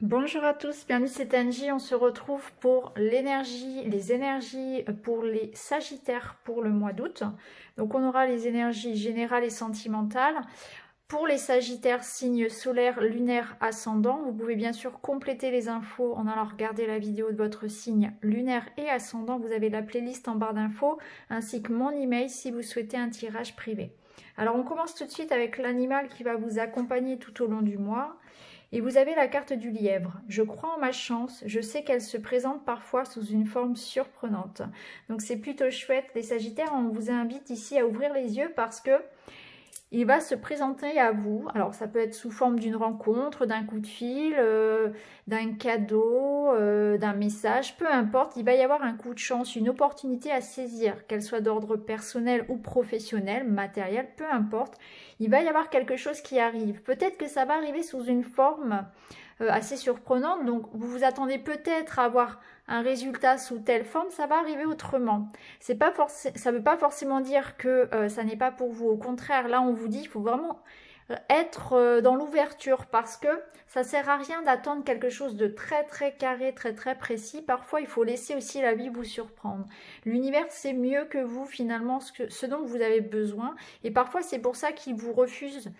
Bonjour à tous, bienvenue c'est Angie, on se retrouve pour les énergies pour les Sagittaires pour le mois d'août. Donc on aura les énergies générales et sentimentales. Pour les Sagittaires, signe solaire, lunaire, ascendant, vous pouvez bien sûr compléter les infos en allant regarder la vidéo de votre signe lunaire et ascendant. Vous avez la playlist en barre d'infos ainsi que mon email si vous souhaitez un tirage privé. Alors on commence tout de suite avec l'animal qui va vous accompagner tout au long du mois. Et vous avez la carte du lièvre. Je crois en ma chance, je sais qu'elle se présente parfois sous une forme surprenante. Donc c'est plutôt chouette. Les Sagittaires, on vous invite ici à ouvrir les yeux parce que il va se présenter à vous. Alors ça peut être sous forme d'une rencontre, d'un coup de fil, d'un cadeau, d'un message, peu importe. Il va y avoir un coup de chance, une opportunité à saisir, qu'elle soit d'ordre personnel ou professionnel, matériel, peu importe. Il va y avoir quelque chose qui arrive. Peut-être que ça va arriver sous une forme assez surprenante. Donc vous vous attendez peut-être à avoir un résultat sous telle forme, ça va arriver autrement. Ça ne veut pas forcément dire que ça n'est pas pour vous. Au contraire, là on vous dit qu'il faut vraiment être dans l'ouverture parce que ça sert à rien d'attendre quelque chose de très très carré, très très précis. Parfois il faut laisser aussi la vie vous surprendre. L'univers sait mieux que vous finalement ce dont vous avez besoin et parfois c'est pour ça qu'il vous refuse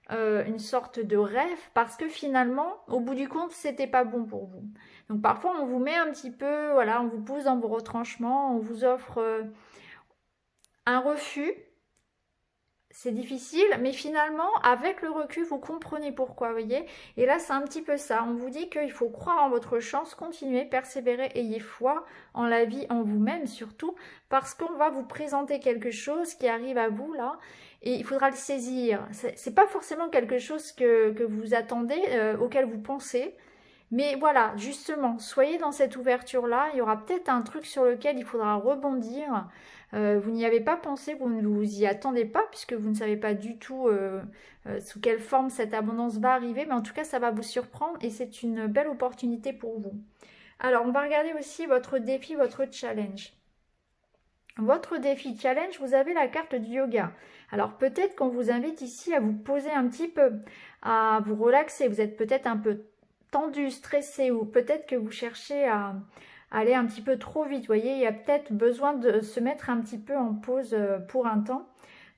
une sorte de rêve parce que finalement, au bout du compte, c'était pas bon pour vous. Donc parfois, on vous met un petit peu, voilà, on vous pousse dans vos retranchements, on vous offre un refus. C'est difficile, mais finalement, avec le recul, vous comprenez pourquoi, vous voyez. Et là, c'est un petit peu ça. On vous dit qu'il faut croire en votre chance, continuer, persévérer, ayez foi en la vie, en vous-même surtout, parce qu'on va vous présenter quelque chose qui arrive à vous là, et il faudra le saisir. C'est pas forcément quelque chose que vous attendez, auquel vous pensez. Mais voilà, justement, soyez dans cette ouverture-là. Il y aura peut-être un truc sur lequel il faudra rebondir. Vous n'y avez pas pensé, vous ne vous y attendez pas, puisque vous ne savez pas du tout sous quelle forme cette abondance va arriver. Mais en tout cas, ça va vous surprendre et c'est une belle opportunité pour vous. Alors, on va regarder aussi votre défi, votre challenge. Votre défi challenge, vous avez la carte du yoga. Alors peut-être qu'on vous invite ici à vous poser un petit peu, à vous relaxer. Vous êtes peut-être un peu tendu, stressé ou peut-être que vous cherchez à aller un petit peu trop vite. Vous voyez, il y a peut-être besoin de se mettre un petit peu en pause pour un temps.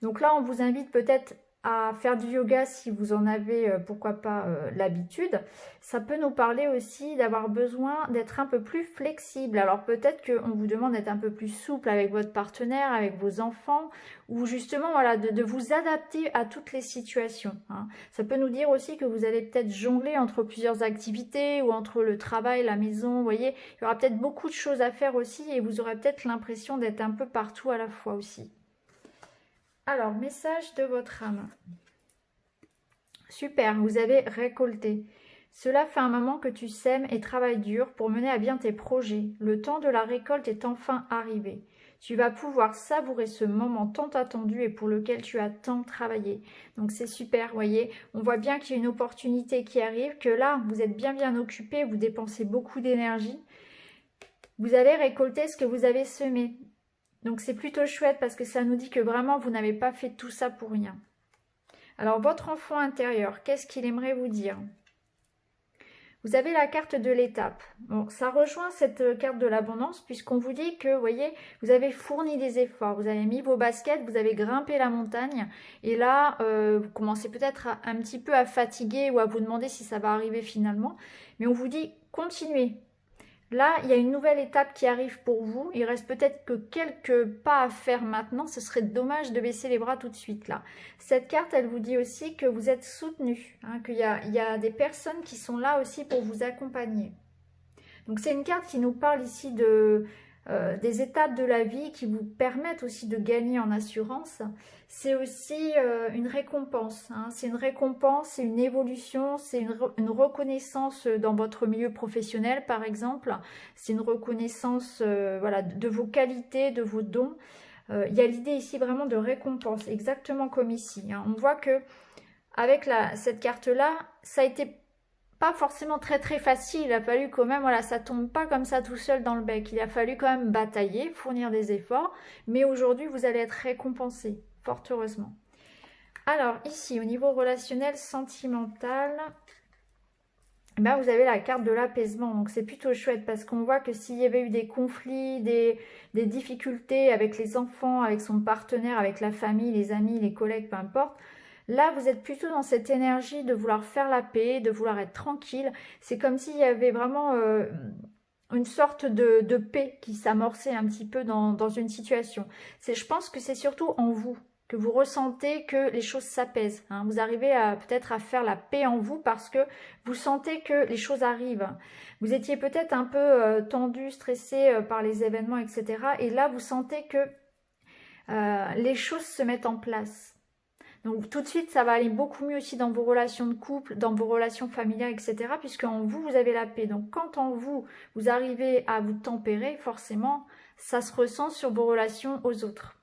Donc là, on vous invite peut-être à faire du yoga si vous en avez, pourquoi pas, l'habitude. Ça peut nous parler aussi d'avoir besoin d'être un peu plus flexible. Alors peut-être qu'on vous demande d'être un peu plus souple avec votre partenaire, avec vos enfants, ou justement voilà, de vous adapter à toutes les situations. Hein. Ça peut nous dire aussi que vous allez peut-être jongler entre plusieurs activités ou entre le travail, la maison. Vous voyez, il y aura peut-être beaucoup de choses à faire aussi et vous aurez peut-être l'impression d'être un peu partout à la fois aussi. Alors, message de votre âme. Super, vous avez récolté. Cela fait un moment que tu sèmes et travailles dur pour mener à bien tes projets. Le temps de la récolte est enfin arrivé. Tu vas pouvoir savourer ce moment tant attendu et pour lequel tu as tant travaillé. Donc c'est super, voyez. On voit bien qu'il y a une opportunité qui arrive, que là, vous êtes bien occupé, vous dépensez beaucoup d'énergie. Vous allez récolter ce que vous avez semé. Donc c'est plutôt chouette parce que ça nous dit que vraiment vous n'avez pas fait tout ça pour rien. Alors votre enfant intérieur, qu'est-ce qu'il aimerait vous dire? Vous avez la carte de l'étape. Bon, ça rejoint cette carte de l'abondance puisqu'on vous dit que, vous voyez, vous avez fourni des efforts, vous avez mis vos baskets, vous avez grimpé la montagne et là, vous commencez peut-être un petit peu à fatiguer ou à vous demander si ça va arriver finalement. Mais on vous dit, continuez. Là, il y a une nouvelle étape qui arrive pour vous. Il reste peut-être que quelques pas à faire maintenant. Ce serait dommage de baisser les bras tout de suite là. Cette carte, elle vous dit aussi que vous êtes soutenu, hein, qu'il y a des personnes qui sont là aussi pour vous accompagner. Donc c'est une carte qui nous parle ici des étapes de la vie qui vous permettent aussi de gagner en assurance. C'est aussi une récompense. Hein. C'est une récompense, c'est une évolution, c'est une reconnaissance dans votre milieu professionnel par exemple. C'est une reconnaissance voilà, de vos qualités, de vos dons. Il y a l'idée ici vraiment de récompense, exactement comme ici. Hein. On voit que avec cette carte-là, ça a été pas forcément très facile, il a fallu quand même, voilà, ça tombe pas comme ça tout seul dans le bec, il a fallu quand même batailler, fournir des efforts, mais aujourd'hui vous allez être récompensé, fort heureusement. Alors ici, au niveau relationnel, sentimental, ben, vous avez la carte de l'apaisement. Donc c'est plutôt chouette parce qu'on voit que s'il y avait eu des conflits, des difficultés avec les enfants, avec son partenaire, avec la famille, les amis, les collègues, peu importe, là vous êtes plutôt dans cette énergie de vouloir faire la paix, de vouloir être tranquille. C'est comme s'il y avait vraiment une sorte de paix qui s'amorçait un petit peu dans une situation. Je pense que c'est surtout en vous que vous ressentez que les choses s'apaisent. Hein. Vous arrivez peut-être à faire la paix en vous parce que vous sentez que les choses arrivent. Vous étiez peut-être un peu tendu, stressé par les événements, etc. Et là, vous sentez que les choses se mettent en place. Donc tout de suite, ça va aller beaucoup mieux aussi dans vos relations de couple, dans vos relations familiales, etc. Puisque en vous, vous avez la paix. Donc quand en vous, vous arrivez à vous tempérer, forcément, ça se ressent sur vos relations aux autres.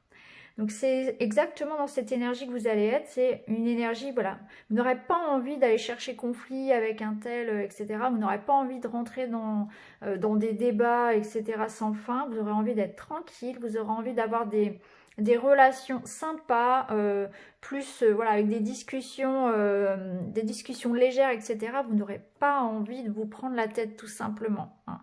Donc c'est exactement dans cette énergie que vous allez être, c'est une énergie, voilà, vous n'aurez pas envie d'aller chercher conflit avec un tel, etc. Vous n'aurez pas envie de rentrer dans des débats, etc. sans fin, vous aurez envie d'être tranquille, vous aurez envie d'avoir des relations sympas, plus voilà, avec des discussions légères, etc. Vous n'aurez pas envie de vous prendre la tête tout simplement. Hein.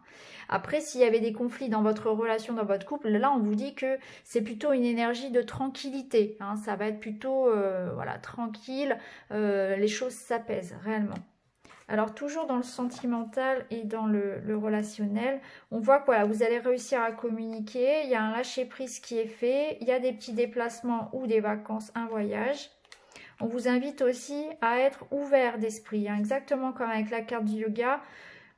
Après, s'il y avait des conflits dans votre relation, dans votre couple, là on vous dit que c'est plutôt une énergie de tranquillité. Hein. Ça va être plutôt voilà, tranquille, les choses s'apaisent réellement. Alors toujours dans le sentimental et dans le relationnel, on voit que voilà, vous allez réussir à communiquer, il y a un lâcher-prise qui est fait, il y a des petits déplacements ou des vacances, un voyage. On vous invite aussi à être ouvert d'esprit, hein, exactement comme avec la carte du yoga.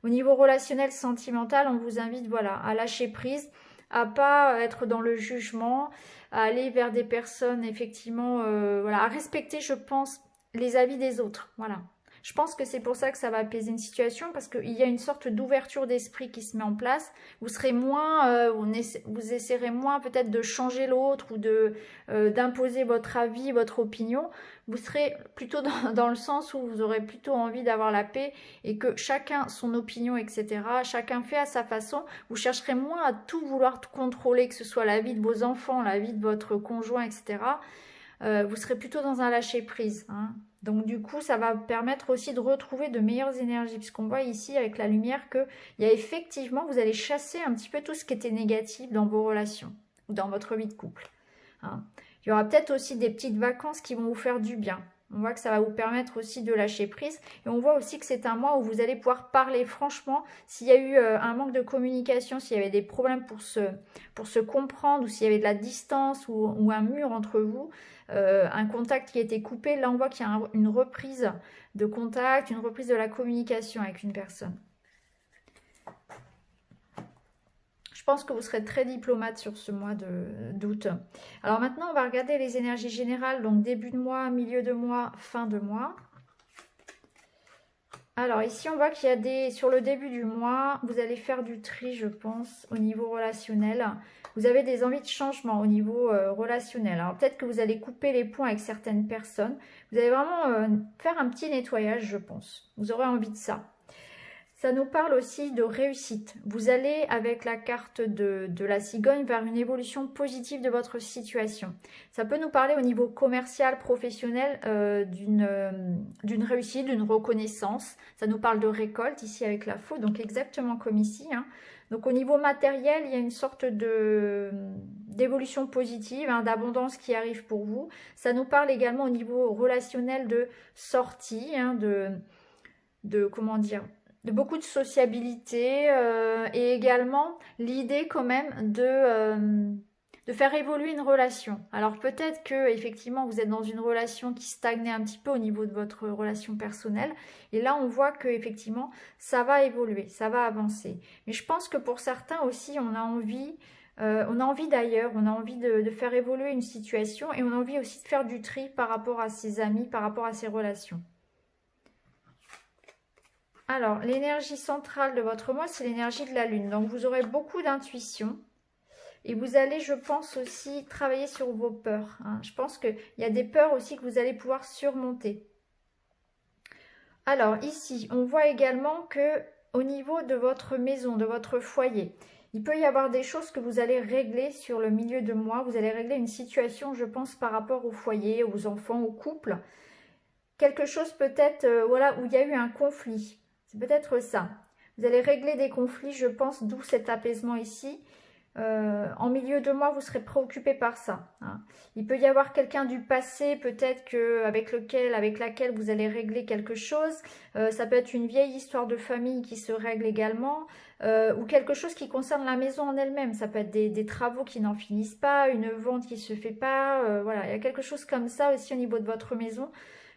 Au niveau relationnel, sentimental, on vous invite voilà, à lâcher prise, à pas être dans le jugement, à aller vers des personnes effectivement, voilà, à respecter, je pense, les avis des autres. Voilà. Je pense que c'est pour ça que ça va apaiser une situation, parce qu'il y a une sorte d'ouverture d'esprit qui se met en place. Vous serez moins, vous essaierez moins peut-être de changer l'autre ou d'imposer votre avis, votre opinion. Vous serez plutôt dans le sens où vous aurez plutôt envie d'avoir la paix et que chacun son opinion, etc. Chacun fait à sa façon. Vous chercherez moins à tout vouloir contrôler, que ce soit la vie de vos enfants, la vie de votre conjoint, etc. Vous serez plutôt dans un lâcher-prise. Hein. Donc du coup, ça va permettre aussi de retrouver de meilleures énergies, puisqu'on voit ici avec la lumière qu'il y a effectivement, vous allez chasser un petit peu tout ce qui était négatif dans vos relations ou dans votre vie de couple. Hein. Il y aura peut-être aussi des petites vacances qui vont vous faire du bien. On voit que ça va vous permettre aussi de lâcher prise. Et on voit aussi que c'est un mois où vous allez pouvoir parler franchement. S'il y a eu un manque de communication, s'il y avait des problèmes pour se comprendre, ou s'il y avait de la distance ou un mur entre vous, un contact qui a été coupé, là on voit qu'il y a une reprise de contact, une reprise de la communication avec une personne. Je pense que vous serez très diplomate sur ce mois d'août. Alors maintenant, on va regarder les énergies générales, donc début de mois, milieu de mois, fin de mois. Alors ici, on voit qu'il y a sur le début du mois, vous allez faire du tri, je pense, au niveau relationnel. Vous avez des envies de changement au niveau relationnel. Alors peut-être que vous allez couper les ponts avec certaines personnes. Vous allez vraiment faire un petit nettoyage, je pense. Vous aurez envie de ça. Ça nous parle aussi de réussite. Vous allez, avec la carte de la cigogne, vers une évolution positive de votre situation. Ça peut nous parler au niveau commercial, professionnel, d'une réussite, d'une reconnaissance. Ça nous parle de récolte, ici avec la faux, donc exactement comme ici. Hein. Donc au niveau matériel, il y a une sorte d'évolution positive, hein, d'abondance qui arrive pour vous. Ça nous parle également au niveau relationnel de sortie, hein, comment dire, de beaucoup de sociabilité et également l'idée quand même de faire évoluer une relation. Alors peut-être que effectivement vous êtes dans une relation qui stagnait un petit peu au niveau de votre relation personnelle et là on voit que effectivement ça va évoluer, ça va avancer. Mais je pense que pour certains aussi on a envie d'ailleurs, on a envie de faire évoluer une situation et on a envie aussi de faire du tri par rapport à ses amis, par rapport à ses relations. Alors, l'énergie centrale de votre mois, c'est l'énergie de la lune. Donc, vous aurez beaucoup d'intuition. Et vous allez, je pense, aussi travailler sur vos peurs. Hein. Je pense qu'il y a des peurs aussi que vous allez pouvoir surmonter. Alors, ici, on voit également que au niveau de votre maison, de votre foyer, il peut y avoir des choses que vous allez régler sur le milieu de mois. Vous allez régler une situation, je pense, par rapport au foyer, aux enfants, au couple. Quelque chose peut-être voilà, où il y a eu un conflit. C'est peut-être ça. Vous allez régler des conflits, je pense, d'où cet apaisement ici. En milieu de mois, vous serez préoccupé par ça. Hein. Il peut y avoir quelqu'un du passé, peut-être avec laquelle vous allez régler quelque chose. Ça peut être une vieille histoire de famille qui se règle également, ou quelque chose qui concerne la maison en elle-même. Ça peut être des travaux qui n'en finissent pas, une vente qui ne se fait pas. Voilà, il y a quelque chose comme ça aussi au niveau de votre maison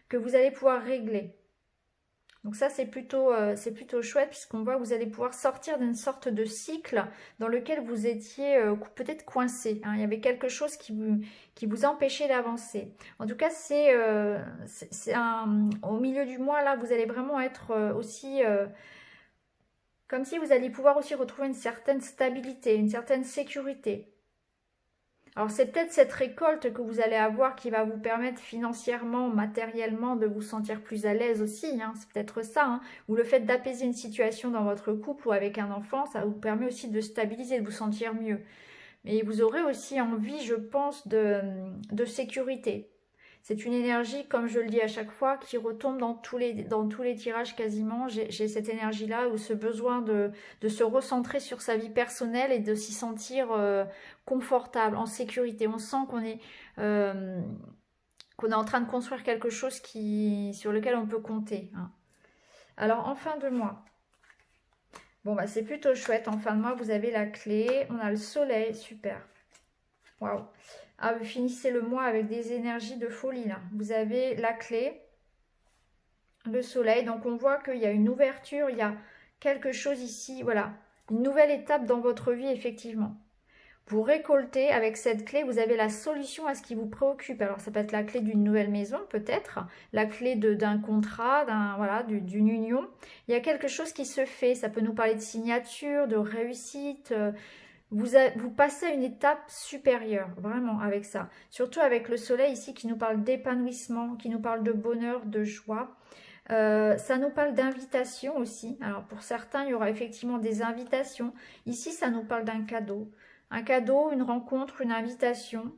que vous allez pouvoir régler. Donc ça, c'est plutôt chouette puisqu'on voit que vous allez pouvoir sortir d'une sorte de cycle dans lequel vous étiez peut-être coincé. Hein. Il y avait quelque chose qui vous empêchait d'avancer. En tout cas, au milieu du mois, là, vous allez vraiment être aussi... comme si vous alliez pouvoir aussi retrouver une certaine stabilité, une certaine sécurité. Alors c'est peut-être cette récolte que vous allez avoir qui va vous permettre financièrement, matériellement de vous sentir plus à l'aise aussi, hein. C'est peut-être ça, hein. Ou le fait d'apaiser une situation dans votre couple ou avec un enfant, ça vous permet aussi de stabiliser, de vous sentir mieux. Mais vous aurez aussi envie, je pense, de sécurité. C'est une énergie, comme je le dis à chaque fois, qui retombe dans tous les tirages quasiment. J'ai cette énergie-là, ou ce besoin de se recentrer sur sa vie personnelle et de s'y sentir confortable, en sécurité. On sent qu'on est en train de construire quelque chose sur lequel on peut compter. Hein. Alors, en fin de mois, bon, bah, c'est plutôt chouette. En fin de mois, vous avez la clé. On a le soleil, super. Waouh! Ah, vous finissez le mois avec des énergies de folie, là. Vous avez la clé, le soleil. Donc, on voit qu'il y a une ouverture, il y a quelque chose ici. Voilà, une nouvelle étape dans votre vie, effectivement. Vous récoltez avec cette clé, vous avez la solution à ce qui vous préoccupe. Alors, ça peut être la clé d'une nouvelle maison, peut-être. La clé d'un contrat, d'une union. Il y a quelque chose qui se fait. Ça peut nous parler de signature, de réussite. Vous passez à une étape supérieure, vraiment, avec ça. Surtout avec le soleil ici qui nous parle d'épanouissement, qui nous parle de bonheur, de joie. Ça nous parle d'invitation aussi. Alors, pour certains, il y aura effectivement des invitations. Ici, ça nous parle d'un cadeau. Un cadeau, une rencontre, une invitation.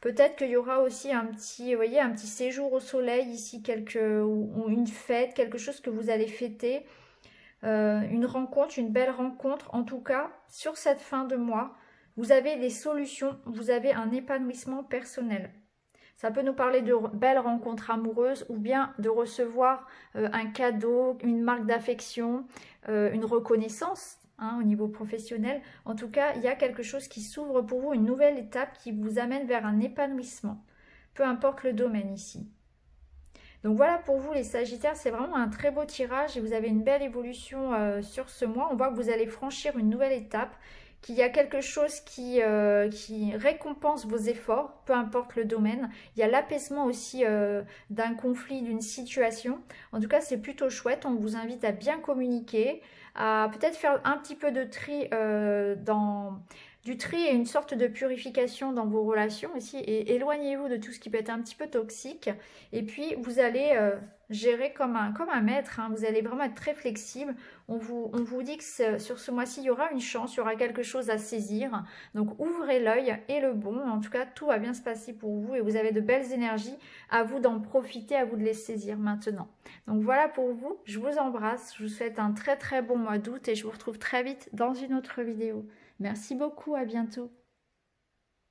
Peut-être qu'il y aura aussi un petit séjour au soleil ici, ou une fête, quelque chose que vous allez fêter. Une rencontre, une belle rencontre. En tout cas, sur cette fin de mois, vous avez des solutions, vous avez un épanouissement personnel. Ça peut nous parler de belles rencontres amoureuses ou bien de recevoir un cadeau, une marque d'affection, une reconnaissance au niveau professionnel. En tout cas, il y a quelque chose qui s'ouvre pour vous, une nouvelle étape qui vous amène vers un épanouissement. Peu importe le domaine ici. Donc voilà pour vous les Sagittaires, c'est vraiment un très beau tirage et vous avez une belle évolution sur ce mois. On voit que vous allez franchir une nouvelle étape, qu'il y a quelque chose qui récompense vos efforts, peu importe le domaine. Il y a l'apaisement aussi d'un conflit, d'une situation. En tout cas, c'est plutôt chouette. On vous invite à bien communiquer, à peut-être faire un petit peu de tri du tri et une sorte de purification dans vos relations aussi, et éloignez-vous de tout ce qui peut être un petit peu toxique, et puis vous allez gérer comme un maître, hein. Vous allez vraiment être très flexible. On vous dit que sur ce mois-ci, il y aura une chance, il y aura quelque chose à saisir, donc ouvrez l'œil et le bon. En tout cas, tout va bien se passer pour vous, et vous avez de belles énergies, à vous d'en profiter, à vous de les saisir maintenant. Donc voilà pour vous, je vous embrasse, je vous souhaite un très très bon mois d'août, et je vous retrouve très vite dans une autre vidéo. Merci beaucoup, à bientôt.